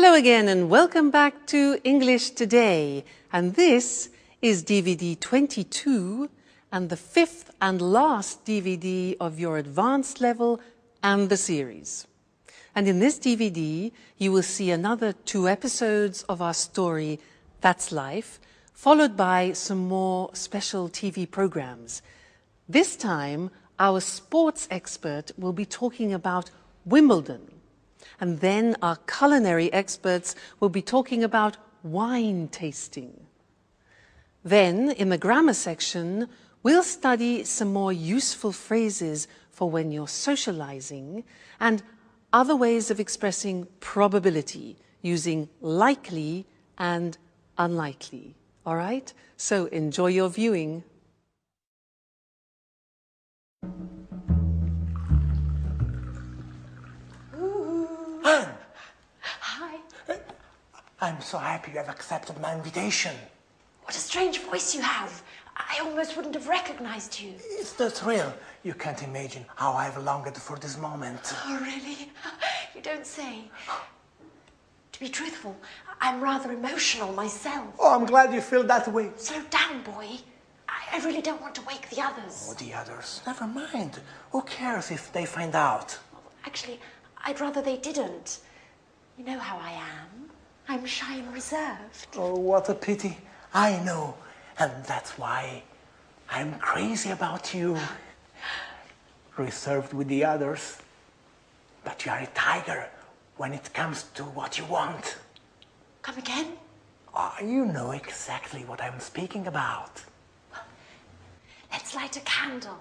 Hello again and welcome back to English Today. And this is DVD 22 and the fifth and last DVD of your advanced level and the series. And in this DVD, you will see another 2 episodes of our story, That's Life, followed by some more special TV programs. This time, our sports expert will be talking about Wimbledon. And then our culinary experts will be talking about wine tasting. Then, in the grammar section, we'll study some more useful phrases for when you're socializing and other ways of expressing probability using likely and unlikely. All right? So enjoy your viewing. Anne! Hi. I'm so happy you have accepted my invitation. What a strange voice you have. I almost wouldn't have recognized you. It's the thrill. You can't imagine how I've longed for this moment. Oh, really? You don't say. To be truthful, I'm rather emotional myself. Oh, I'm glad you feel that way. Slow down, boy. I really don't want to wake the others. Oh, the others. Never mind. Who cares if they find out? Actually, I'd rather they didn't. You know how I am. I'm shy and reserved. Oh, what a pity. I know. And that's why I'm crazy about you. Reserved with the others. But you are a tiger when it comes to what you want. Come again? Oh, you know exactly what I'm speaking about. Well, let's light a candle.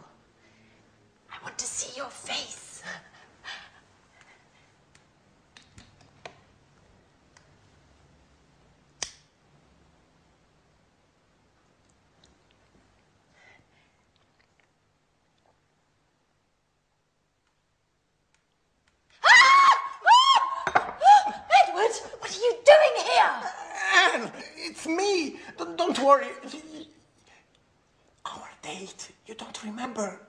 I want to see your face. What are you doing here? Anne, it's me. Don't worry. Our date, you don't remember.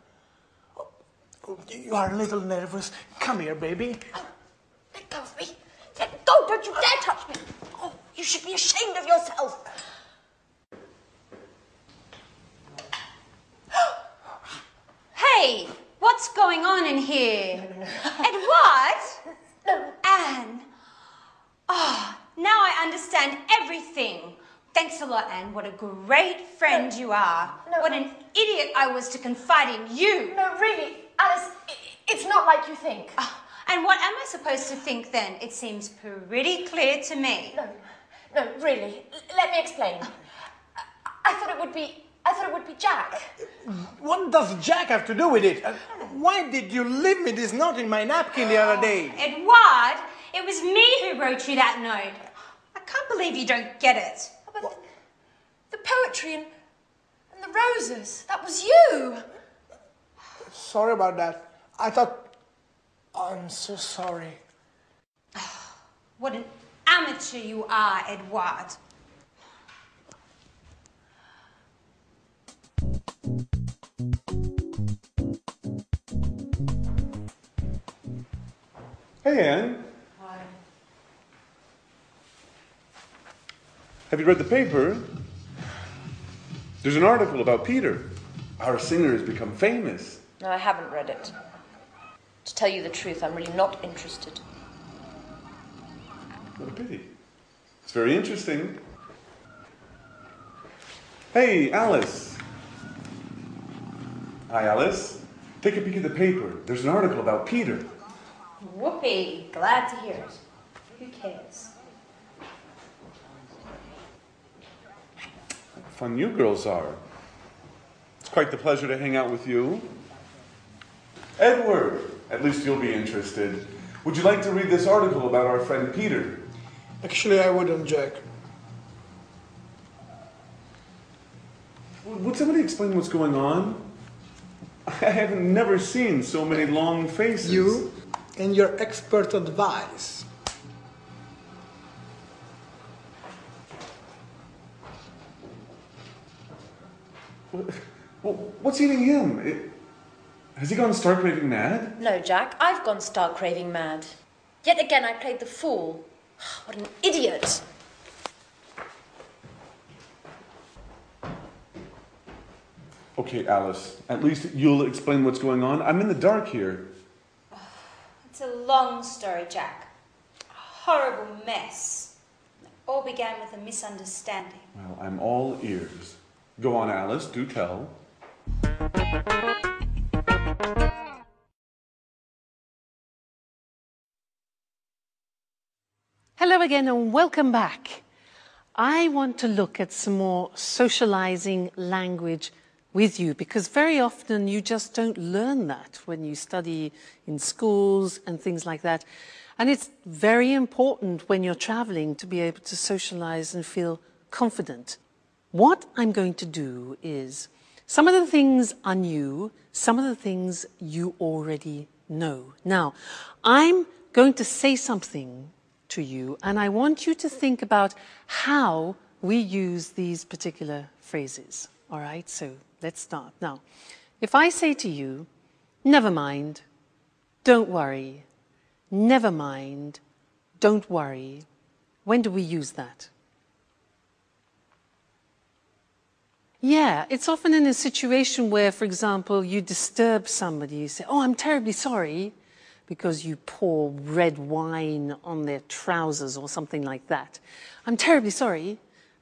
Oh, you are a little nervous. Come here, baby. Oh, let go of me. Let go. Don't you dare touch me. Oh, you should be ashamed of yourself. Hey, what's going on in here? Edward? No. Anne? Oh, now I understand everything. Thanks a lot, Anne. What a great friend you are. No. What an idiot I was to confide in you. No, really, Alice, it's not like you think. And what am I supposed to think then? It seems pretty clear to me. No, really. Let me explain. I thought it would be Jack. What does Jack have to do with it? Why did you leave me this note in my napkin the other day? Edward, it was me who wrote you that note. I can't believe you don't get it. But the poetry and the roses, that was you. Sorry about that. I thought... I'm so sorry. What an amateur you are, Edward. Hey, Anne. Hi. Have you read the paper? There's an article about Peter. Our singer has become famous. No, I haven't read it. To tell you the truth, I'm really not interested. What a pity. It's very interesting. Hey, Alice. Hi, Alice. Take a peek at the paper. There's an article about Peter. Whoopee. Glad to hear it. Who cares? Fun you girls are. It's quite the pleasure to hang out with you. Edward, at least you'll be interested. Would you like to read this article about our friend Peter? Actually, I wouldn't, Jack. Would somebody explain what's going on? I have never seen so many long faces. You and your expert advice. What's eating him? Has he gone stark raving mad? No, Jack, I've gone stark raving mad. Yet again, I played the fool. What an idiot. Okay, Alice, at least you'll explain what's going on. I'm in the dark here. It's a long story, Jack. A horrible mess. It all began with a misunderstanding. Well, I'm all ears. Go on, Alice, do tell. Hello again and welcome back. I want to look at some more socializing language with you because very often you just don't learn that when you study in schools and things like that. And it's very important when you're traveling to be able to socialize and feel confident. What I'm going to do is some of the things are new, some of the things you already know. Now, I'm going to say something to you and I want you to think about how we use these particular phrases. All right, so let's start. Now, if I say to you, never mind, don't worry, never mind, don't worry, when do we use that? Yeah, it's often in a situation where, for example, you disturb somebody, you say, oh, I'm terribly sorry, because you pour red wine on their trousers or something like that. I'm terribly sorry.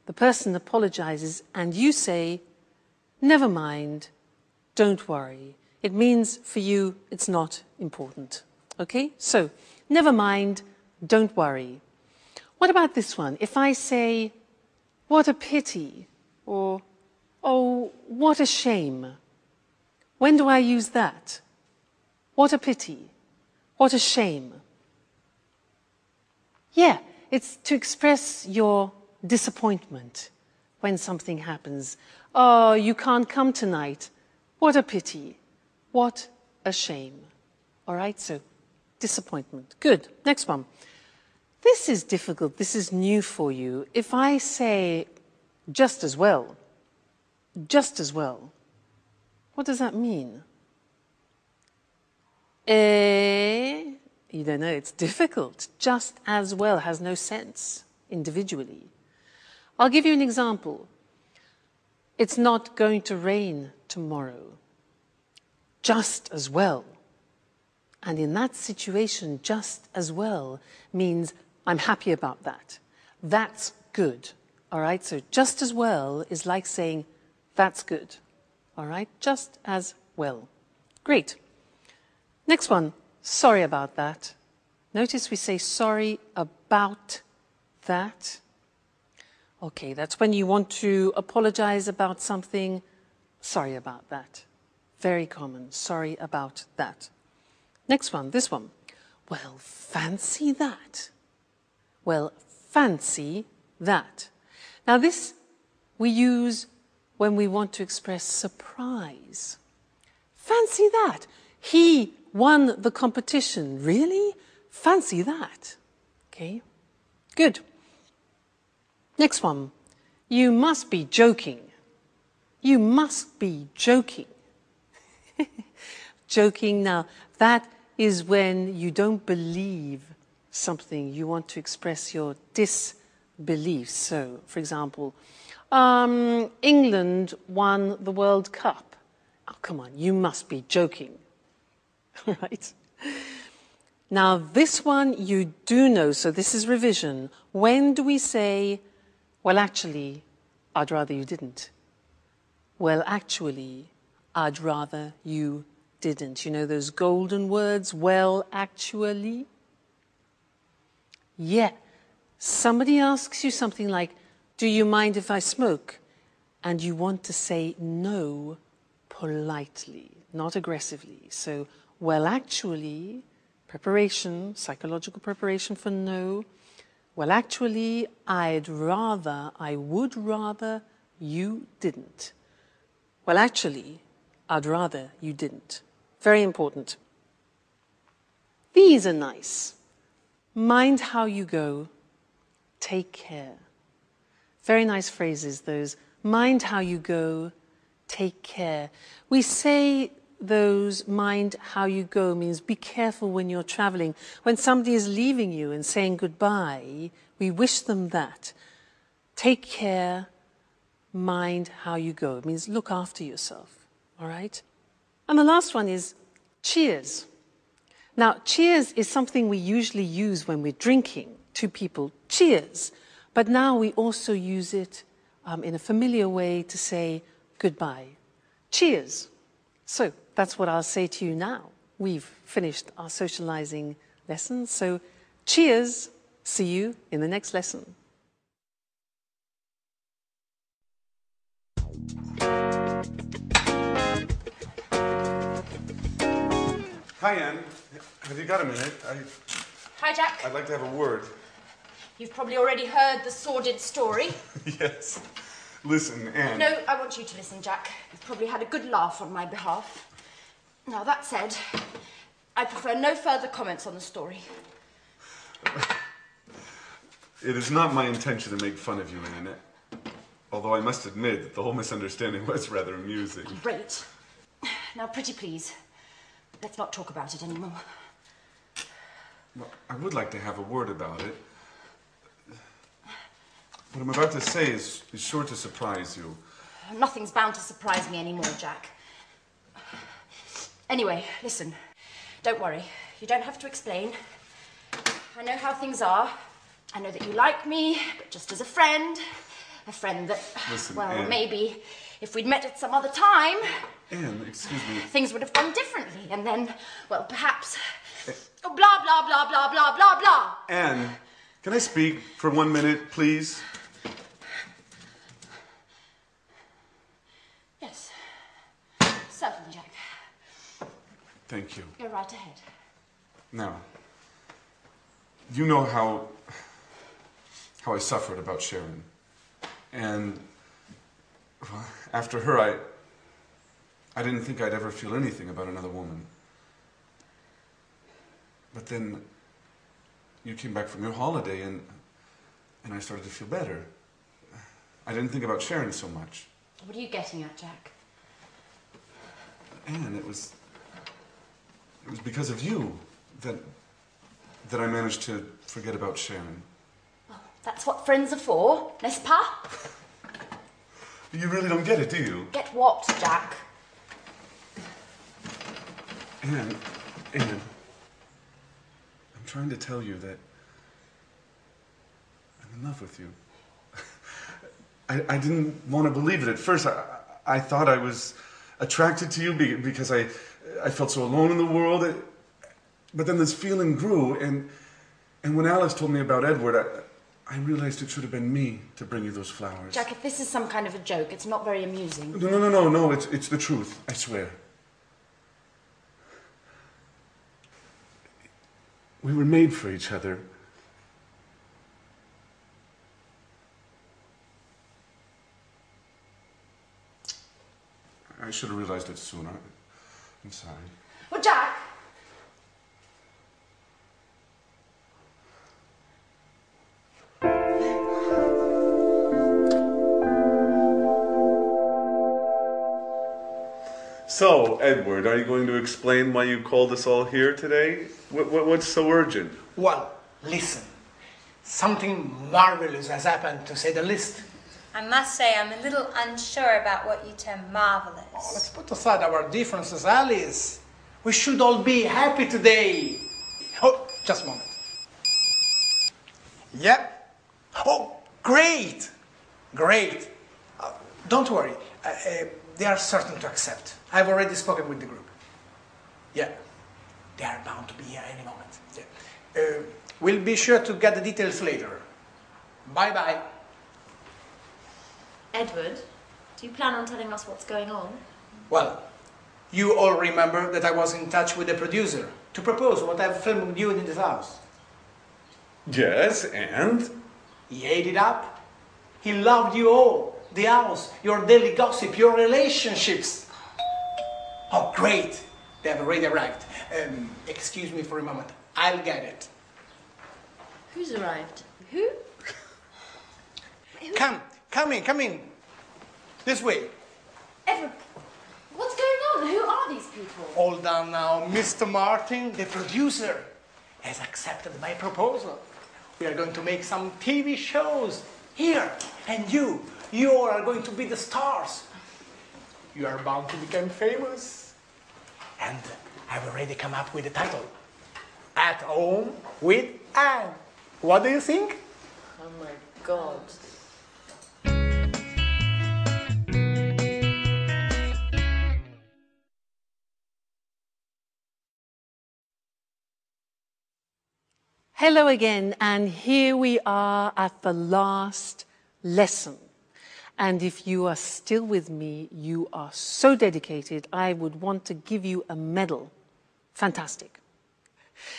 The person apologizes and you say, never mind, don't worry. It means for you it's not important. Okay? So, never mind, don't worry. What about this one? If I say, what a pity, or, oh, what a shame. When do I use that? What a pity. What a shame. Yeah, it's to express your disappointment when something happens. Oh, you can't come tonight. What a pity. What a shame. All right, so disappointment. Good. Next one. This is difficult. This is new for you. If I say just as well, what does that mean? You don't know, it's difficult. Just as well has no sense individually. I'll give you an example. It's not going to rain tomorrow. Just as well. And in that situation, just as well means I'm happy about that. That's good. All right, so just as well is like saying that's good. All right, just as well. Great. Next one, sorry about that. Notice we say sorry about that. Okay, that's when you want to apologize about something. Sorry about that. Very common, sorry about that. Next one, this one. Well, fancy that. Well, fancy that. Now this we use when we want to express surprise. Fancy that. He won the competition. Really? Fancy that. Okay, good. Next one. You must be joking. You must be joking. Joking, now, that is when you don't believe something. You want to express your disbelief. So, for example, England won the World Cup. Oh, come on, you must be joking. Right? Now, this one you do know, so this is revision. When do we say, well, actually, I'd rather you didn't? Well, actually, I'd rather you didn't. You know those golden words, well, actually? Yeah. Somebody asks you something like, do you mind if I smoke? And you want to say no politely, not aggressively. So, well, actually, preparation, psychological preparation for no. Well, actually, I would rather you didn't. Well, actually, I'd rather you didn't. Very important. These are nice. Mind how you go. Take care. Very nice phrases, those. Mind how you go. Take care. We say those mind how you go means be careful when you're traveling. When somebody is leaving you and saying goodbye, we wish them that. Take care, mind how you go. It means look after yourself, all right? And the last one is cheers. Now, cheers is something we usually use when we're drinking. Two people, cheers. But now we also use it in a familiar way to say goodbye. Cheers. So that's what I'll say to you now. We've finished our socializing lesson. So cheers. See you in the next lesson. Hi, Anne. Have you got a minute? Hi, Jack. I'd like to have a word. You've probably already heard the sordid story. Yes. Listen, Anne. No, I want you to listen, Jack. You've probably had a good laugh on my behalf. Now, that said, I prefer no further comments on the story. It is not my intention to make fun of you, Anne. Although I must admit that the whole misunderstanding was rather amusing. Great. Now, pretty please, let's not talk about it anymore. Well, I would like to have a word about it. What I'm about to say is sure to surprise you. Nothing's bound to surprise me anymore, Jack. Anyway, listen. Don't worry. You don't have to explain. I know how things are. I know that you like me, but just as a friend. A friend that, listen, well, Anne. maybe if we'd met at some other time... Anne, excuse me. Things would have gone differently, and then, well, perhaps... Oh, blah, blah, blah, blah, blah, blah, blah. Anne, can I speak for 1 minute, please? Yes. Certainly, Jack. Thank you. Go right ahead. Now, you know how I suffered about Sharon. And well, after her, I didn't think I'd ever feel anything about another woman. But then you came back from your holiday and I started to feel better. I didn't think about Sharon so much. What are you getting at, Jack? And it was because of you that I managed to forget about Sharon. Well, that's what friends are for, n'est-ce pas? You really don't get it, do you? Get what, Jack? Anne, I'm trying to tell you that I'm in love with you. I didn't want to believe it at first. I thought I was attracted to you because I felt so alone in the world. But then this feeling grew, and when Alice told me about Edward, I realized it should have been me to bring you those flowers. Jack, if this is some kind of a joke, it's not very amusing. No, it's the truth, I swear. We were made for each other. I should have realized it sooner. I'm sorry. Well, Jack! So, Edward, are you going to explain why you called us all here today? What's so urgent? Well, listen. Something marvelous has happened, to say the least. I must say I'm a little unsure about what you term marvelous. Let's put aside our differences, Alice. We should all be happy today. Oh, just a moment. Yep. Oh, great. Great. Don't worry. They are certain to accept. I've already spoken with the group. Yeah. They are bound to be here any moment. Yeah. We'll be sure to get the details later. Bye-bye. Edward, do you plan on telling us what's going on? Well, you all remember that I was in touch with the producer to propose what I've filmed with you in this house. Yes, and? He ate it up. He loved you all. The house, your daily gossip, your relationships. Oh, great. They have already arrived. Excuse me for a moment. I'll get it. Who's arrived? Who? Come in. This way. Edward, what's going on, who are these people? Hold on now. Mr. Martin, the producer, has accepted my proposal. We are going to make some TV shows here. And you are going to be the stars. You are bound to become famous. And I've already come up with the title. At Home with Anne. What do you think? Oh my God. Hello again, and here we are at the last lesson. And if you are still with me, you are so dedicated, I would want to give you a medal. Fantastic.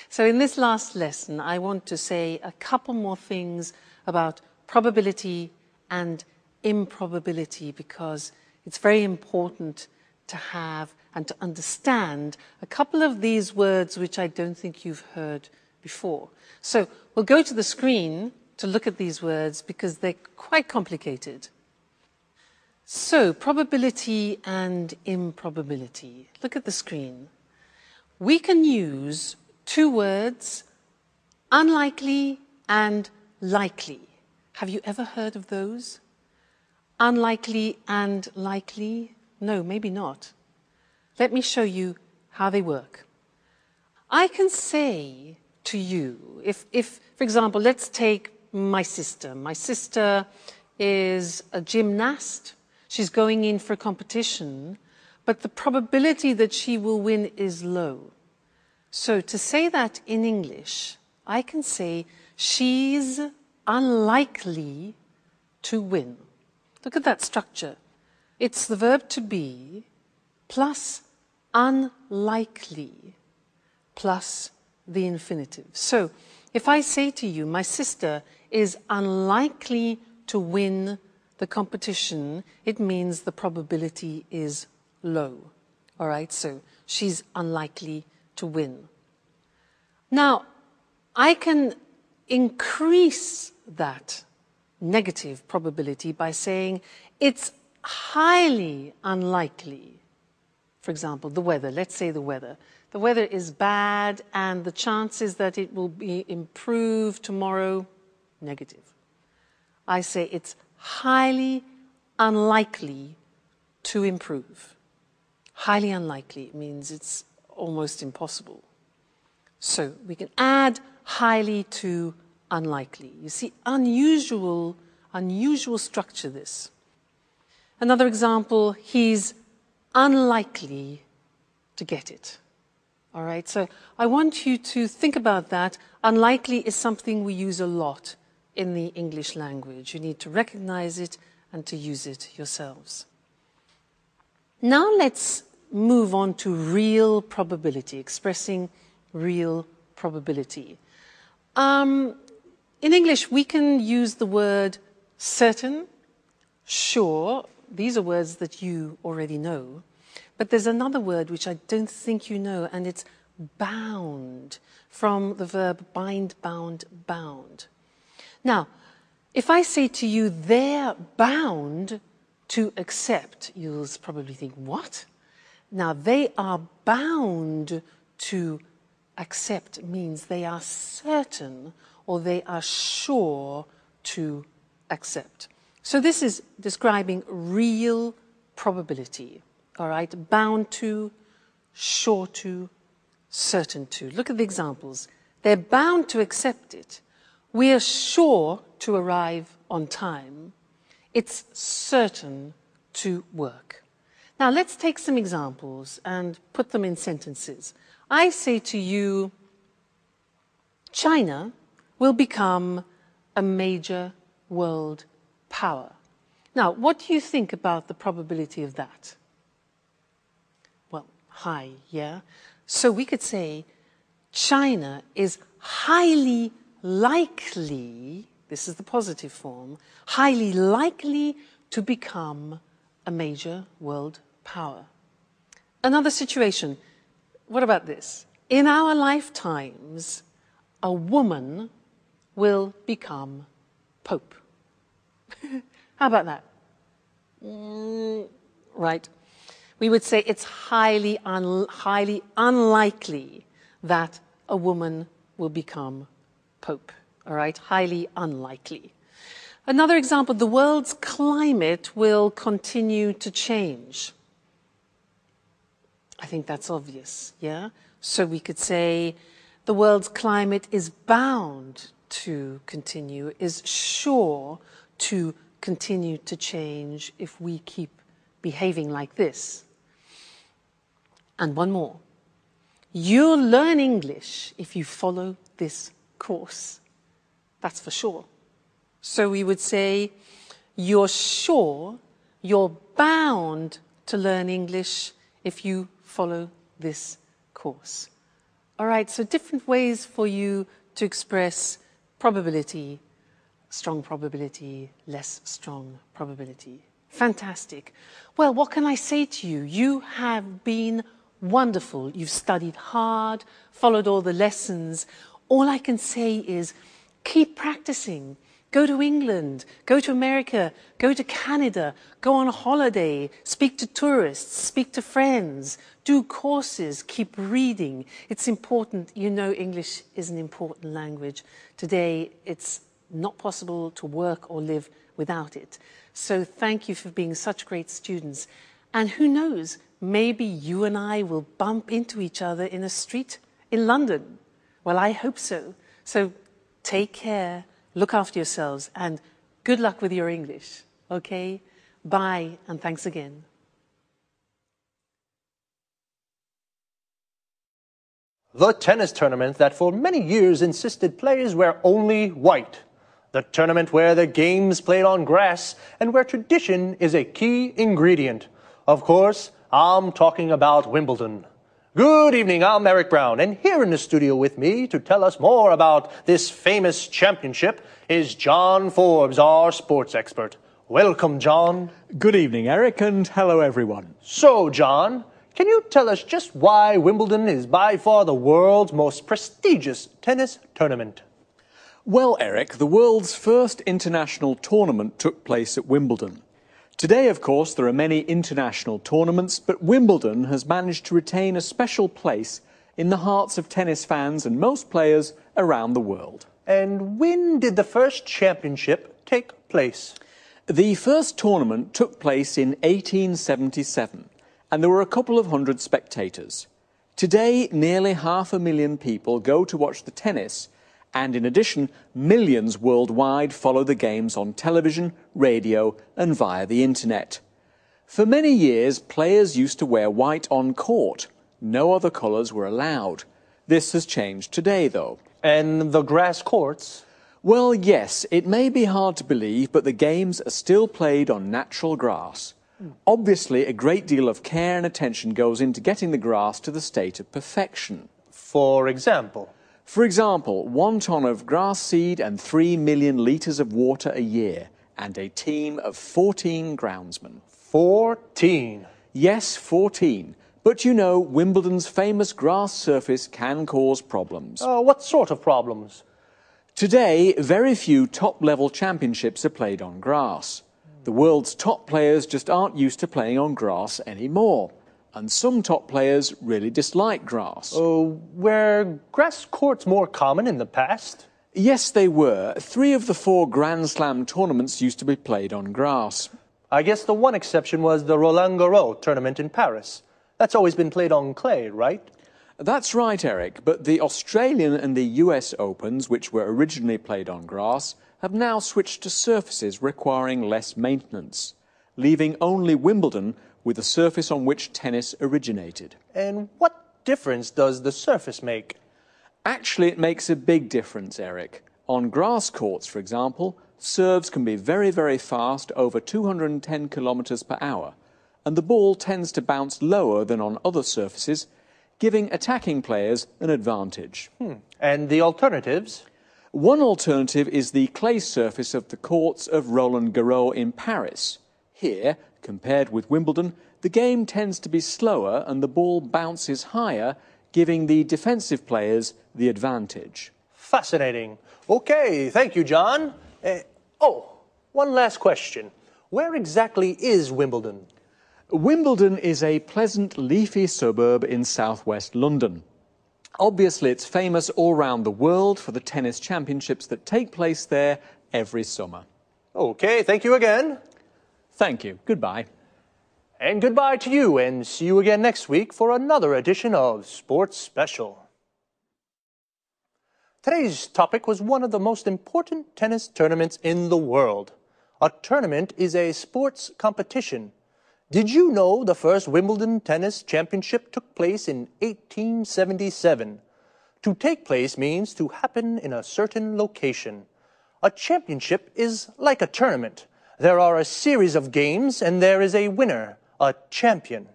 So in this last lesson, I want to say a couple more things about probability and improbability, because it's very important to have and to understand a couple of these words which I don't think you've heard before. So we'll go to the screen to look at these words because they're quite complicated. So, probability and improbability. Look at the screen. We can use two words, unlikely and likely. Have you ever heard of those? Unlikely and likely? No, maybe not. Let me show you how they work. I can say to you, if for example, let's take my sister. My sister is a gymnast. She's going in for a competition, but the probability that she will win is low. So to say that in English, I can say she's unlikely to win. Look at that structure. It's the verb to be plus unlikely plus the infinitive. So if I say to you, my sister is unlikely to win the competition, it means the probability is low. All right, so she's unlikely to win. Now, I can increase that negative probability by saying it's highly unlikely. For example, the weather. Let's say the weather. The weather is bad and the chances that it will be improved tomorrow, negative. I say it's highly unlikely to improve. Highly unlikely means it's almost impossible. So we can add highly to unlikely. You see, unusual structure this. Another example, he's unlikely to get it. All right, so I want you to think about that. Unlikely is something we use a lot in the English language. You need to recognize it and to use it yourselves. Now let's move on to real probability, expressing real probability. In English, we can use the word certain, sure. These are words that you already know. But there's another word which I don't think you know, and it's bound, from the verb bind, bound, bound. Now, if I say to you, they're bound to accept, you'll probably think, what? Now, they are bound to accept means they are certain or they are sure to accept. So this is describing real probability. All right, bound to, sure to, certain to. Look at the examples. They're bound to accept it. We are sure to arrive on time. It's certain to work. Now let's take some examples and put them in sentences. I say to you, China will become a major world power. Now, what do you think about the probability of that? Well, high, yeah? So we could say China is highly likely, this is the positive form, highly likely to become a major world power. Another situation, what about this? In our lifetimes, a woman will become Pope. How about that? Right. We would say it's highly unlikely that a woman will become Pope. All right? Highly unlikely. Another example, the world's climate will continue to change. I think that's obvious, yeah? So we could say the world's climate is bound to continue, is sure to continue to change if we keep behaving like this. And one more. You'll learn English if you follow this course. That's for sure. So we would say, you're sure, you're bound to learn English if you follow this course. All right, so different ways for you to express probability, strong probability, less strong probability. Fantastic. Well, what can I say to you? You have been wonderful. You've studied hard, followed all the lessons. All I can say is keep practicing. Go to England, go to America, go to Canada, go on a holiday, speak to tourists, speak to friends, do courses, keep reading. It's important. You know, English is an important language. Today, it's not possible to work or live without it. So thank you for being such great students. And who knows, maybe you and I will bump into each other in a street in London. Well, I hope so. So take care. Look after yourselves, and good luck with your English, okay? Bye, and thanks again. The tennis tournament that for many years insisted players wear only white. The tournament where the game's played on grass and where tradition is a key ingredient. Of course, I'm talking about Wimbledon. Good evening, I'm Eric Brown, and here in the studio with me to tell us more about this famous championship is John Forbes, our sports expert. Welcome, John. Good evening, Eric, and hello, everyone. So, John, can you tell us just why Wimbledon is by far the world's most prestigious tennis tournament? Well, Eric, the world's first international tournament took place at Wimbledon. Today, of course, there are many international tournaments, but Wimbledon has managed to retain a special place in the hearts of tennis fans and most players around the world. And when did the first championship take place? The first tournament took place in 1877, and there were a couple of hundred spectators. Today, nearly 500,000 people go to watch the tennis, and in addition, millions worldwide follow the games on television, radio, and via the internet. For many years, players used to wear white on court. No other colours were allowed. This has changed today, though. And the grass courts? Well, yes, it may be hard to believe, but the games are still played on natural grass. Obviously, a great deal of care and attention goes into getting the grass to the state of perfection. For example? For example, 1 ton of grass seed and 3 million litres of water a year, and a team of 14 groundsmen. 14? Yes, 14. But you know, Wimbledon's famous grass surface can cause problems. What sort of problems? Today, very few top-level championships are played on grass. The world's top players just aren't used to playing on grass anymore. And some top players really dislike grass. Were grass courts more common in the past? Yes, they were. 3 of the 4 Grand Slam tournaments used to be played on grass. I guess the one exception was the Roland Garros tournament in Paris. That's always been played on clay, right? That's right, Eric, but the Australian and the US Opens, which were originally played on grass, have now switched to surfaces requiring less maintenance, leaving only Wimbledon with the surface on which tennis originated. And what difference does the surface make? Actually, it makes a big difference, Eric. On grass courts, for example, serves can be very, very fast, over 210 kilometres per hour, and the ball tends to bounce lower than on other surfaces, giving attacking players an advantage. And the alternatives? One alternative is the clay surface of the courts of Roland Garros in Paris. Here, compared with Wimbledon, the game tends to be slower and the ball bounces higher, giving the defensive players the advantage. Fascinating. Okay, thank you, John. One last question. Where exactly is Wimbledon? Wimbledon is a pleasant, leafy suburb in southwest London. Obviously, it's famous all around the world for the tennis championships that take place there every summer. Okay, thank you again. Thank you. Goodbye. And goodbye to you, and see you again next week for another edition of Sports Special. Today's topic was one of the most important tennis tournaments in the world. A tournament is a sports competition. Did you know the first Wimbledon Tennis Championship took place in 1877? To take place means to happen in a certain location. A championship is like a tournament. There are a series of games and there is a winner, a champion.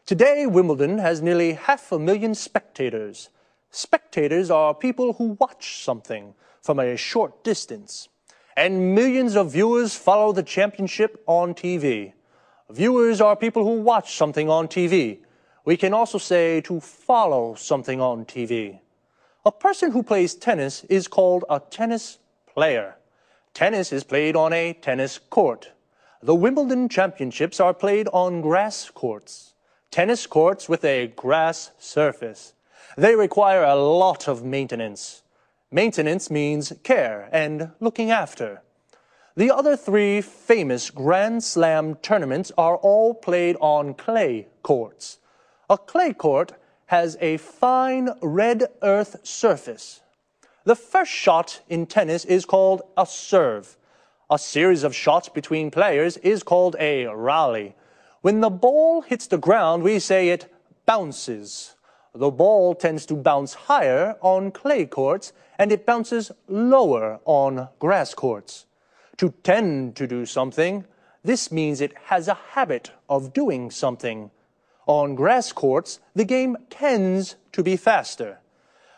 Today, Wimbledon has nearly 500,000 spectators. Spectators are people who watch something from a short distance. And millions of viewers follow the championship on TV. Viewers are people who watch something on TV. We can also say to follow something on TV. A person who plays tennis is called a tennis player. Tennis is played on a tennis court. The Wimbledon Championships are played on grass courts. Tennis courts with a grass surface. They require a lot of maintenance. Maintenance means care and looking after. The other three famous Grand Slam tournaments are all played on clay courts. A clay court has a fine red earth surface. The first shot in tennis is called a serve. A series of shots between players is called a rally. When the ball hits the ground, we say it bounces. The ball tends to bounce higher on clay courts and it bounces lower on grass courts. To tend to do something, this means it has a habit of doing something. On grass courts, the game tends to be faster.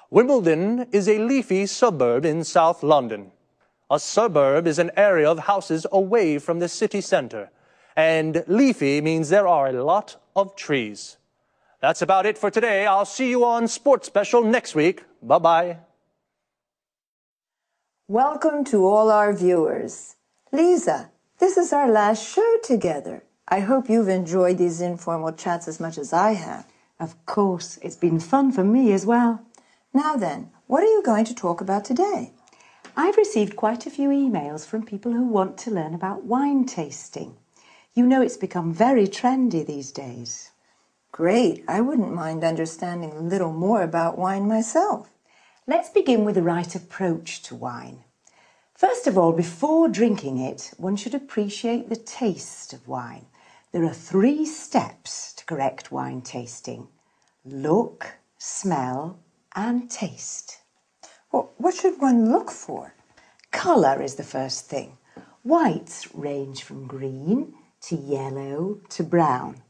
Wimbledon is a leafy suburb in South London. A suburb is an area of houses away from the city centre. And leafy means there are a lot of trees. That's about it for today. I'll see you on Sports Special next week. Bye-bye. Welcome to all our viewers. Lisa, this is our last show together. I hope you've enjoyed these informal chats as much as I have. Of course, it's been fun for me as well. Now then, what are you going to talk about today? I've received quite a few emails from people who want to learn about wine tasting. You know it's become very trendy these days. Great. I wouldn't mind understanding a little more about wine myself. Let's begin with the right approach to wine. First of all, before drinking it, one should appreciate the taste of wine. There are 3 steps to correct wine tasting: look, smell, and taste. Well, what should one look for? Colour is the first thing. Whites range from green to yellow to brown,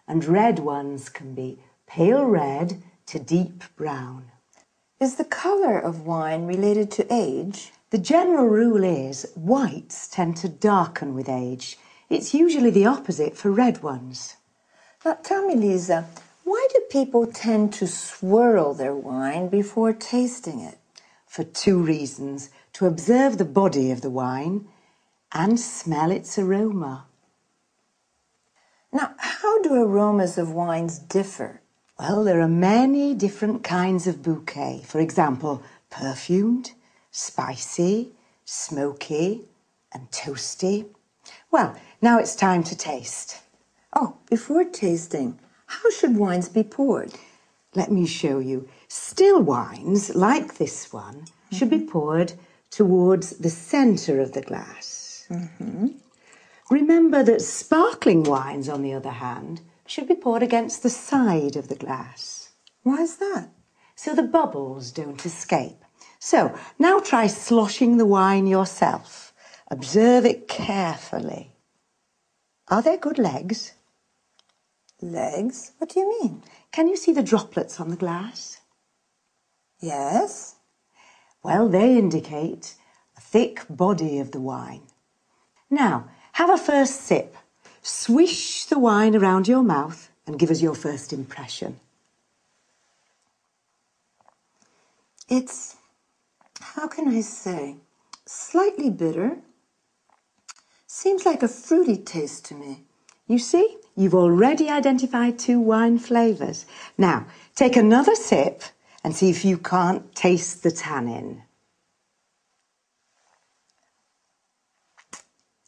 and red ones can be pale red to deep brown. Is the colour of wine related to age? The general rule is whites tend to darken with age. It's usually the opposite for red ones. Now tell me, Lisa, why do people tend to swirl their wine before tasting it? For 2 reasons: to observe the body of the wine and smell its aroma. Now, how do aromas of wines differ? Well, there are many different kinds of bouquet. For example, perfumed, spicy, smoky, and toasty. Well, now it's time to taste. Oh, before tasting, how should wines be poured? Let me show you. Still wines, like this one, should be poured towards the centre of the glass. Remember that sparkling wines, on the other hand, should be poured against the side of the glass. Why is that? So the bubbles don't escape. So, now try sloshing the wine yourself. Observe it carefully. Are there good legs? Legs? What do you mean? Can you see the droplets on the glass? Yes. Well, they indicate a thick body of the wine. Now, have a first sip. Swish the wine around your mouth and give us your first impression. It's, how can I say, slightly bitter. Seems like a fruity taste to me. You see, You've already identified 2 wine flavours. Now, take another sip and see if you can't taste the tannin.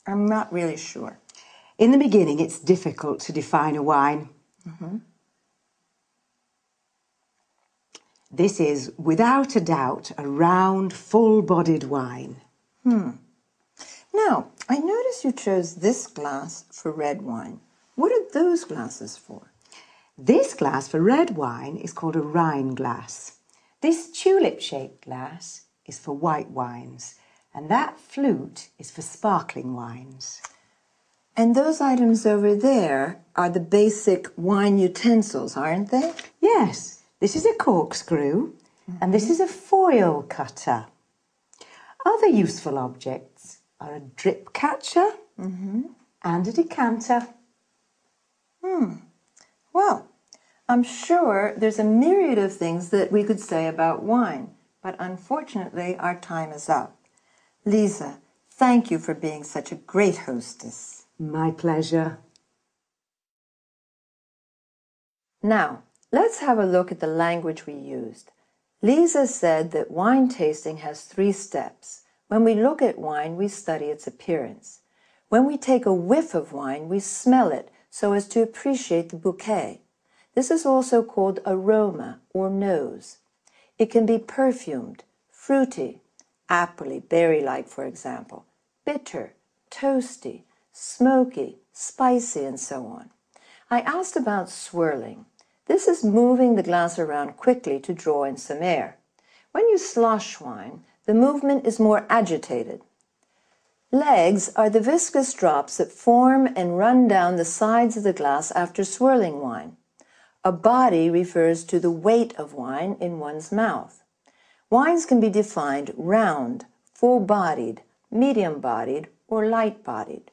I'm not really sure. In the beginning, it's difficult to define a wine. This is, without a doubt, a round, full-bodied wine. Now, I notice you chose this glass for red wine. What are those glasses for? This glass for red wine is called a Rhine glass. This tulip-shaped glass is for white wines, and that flute is for sparkling wines. And those items over there are the basic wine utensils, aren't they? Yes, this is a corkscrew, and this is a foil cutter. Other useful objects are a drip catcher and a decanter. Well, I'm sure there's a myriad of things that we could say about wine, but unfortunately our time is up. Lisa, thank you for being such a great hostess. My pleasure. Now, let's have a look at the language we used. Lisa said that wine tasting has 3 steps. When we look at wine, we study its appearance. When we take a whiff of wine, we smell it so as to appreciate the bouquet. This is also called aroma or nose. It can be perfumed, fruity, appley, berry-like for example, bitter, toasty, smoky, spicy, and so on. I asked about swirling. This is moving the glass around quickly to draw in some air. When you slosh wine, the movement is more agitated. Legs are the viscous drops that form and run down the sides of the glass after swirling wine. A body refers to the weight of wine in one's mouth. Wines can be defined round, full-bodied, medium-bodied, or light-bodied.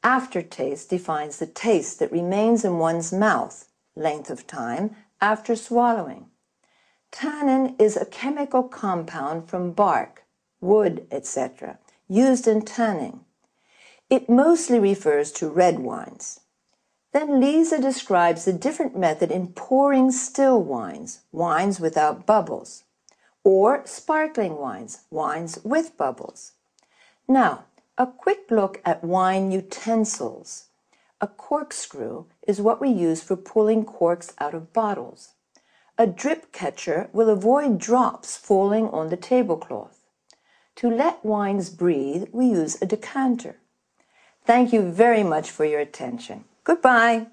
Aftertaste defines the taste that remains in one's mouth, length of time, after swallowing. Tannin is a chemical compound from bark, wood, etc., used in tanning. It mostly refers to red wines. Then Lisa describes a different method in pouring still wines, wines without bubbles, or sparkling wines, wines with bubbles. Now, a quick look at wine utensils. A corkscrew is what we use for pulling corks out of bottles. A drip catcher will avoid drops falling on the tablecloth. To let wines breathe, we use a decanter. Thank you very much for your attention. Goodbye.